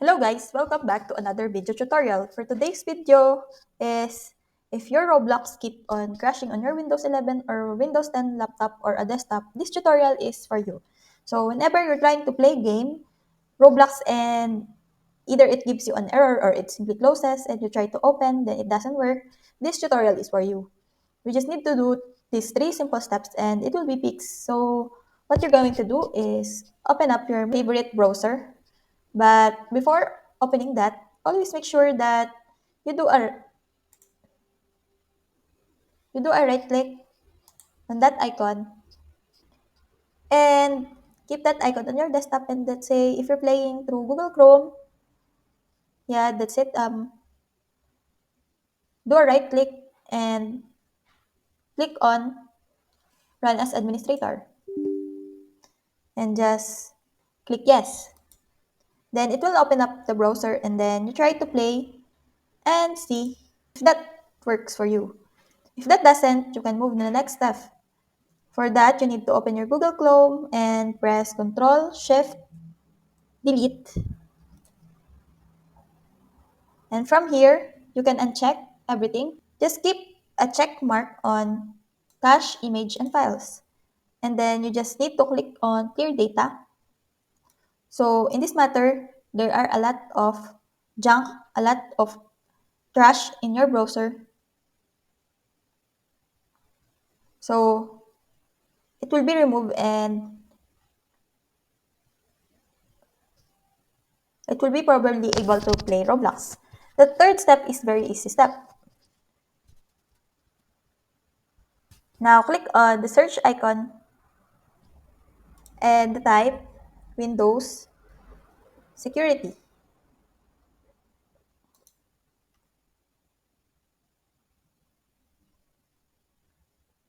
Hello guys, welcome back to another video tutorial. For today's video is if your Roblox keep on crashing on your Windows 11 or Windows 10 laptop or a desktop, this tutorial is for you. So whenever you're trying to play game, Roblox and either it gives you an error or it simply closes and you try to open, then it doesn't work, this tutorial is for you. We just need to do these three simple steps and it will be fixed. So what you're going to do is open up your favorite browser, but before opening that, always make sure that you do a right click on that icon and keep that icon on your desktop. And let's say if you're playing through Google Chrome, yeah, that's it. Do a right click and click on Run as Administrator and just click Yes. Then it will open up the browser and then you try to play and see if that works for you. If that doesn't, you can move to the next step. For that, you need to open your Google Chrome and press Ctrl Shift Delete. And from here, you can uncheck everything. Just keep a check mark on Cache, Image, and Files. And then you just need to click on Clear Data. So in this matter, there are a lot of junk, a lot of trash in your browser. So it will be removed and it will be probably able to play Roblox. The third step is very easy step. Now click on the search icon and type Windows Security.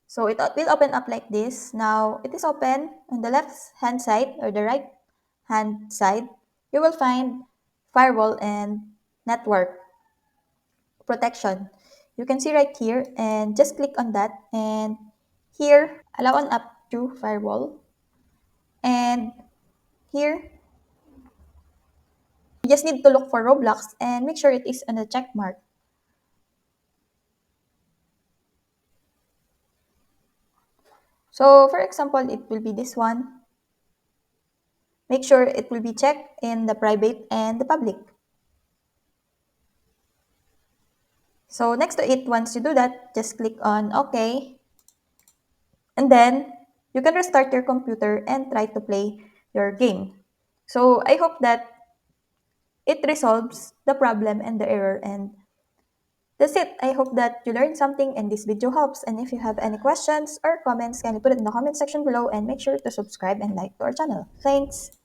So it will open up like this. Now it is open on the left hand side or the right hand side. You will find firewall and network protection. You can see right here and just click on that, and here allow on up to firewall, and here you just need to look for Roblox and make sure it is on the check mark. So for example, it will be this one. Make sure it will be checked in the private and the public. So next to it, once you do that, just click on OK. And then you can restart your computer and try to play your game. So I hope that it resolves the problem and the error, and that's it. I hope that you learned something and this video helps. And if you have any questions or comments, can you put it in the comment section below and make sure to subscribe and like to our channel. Thanks!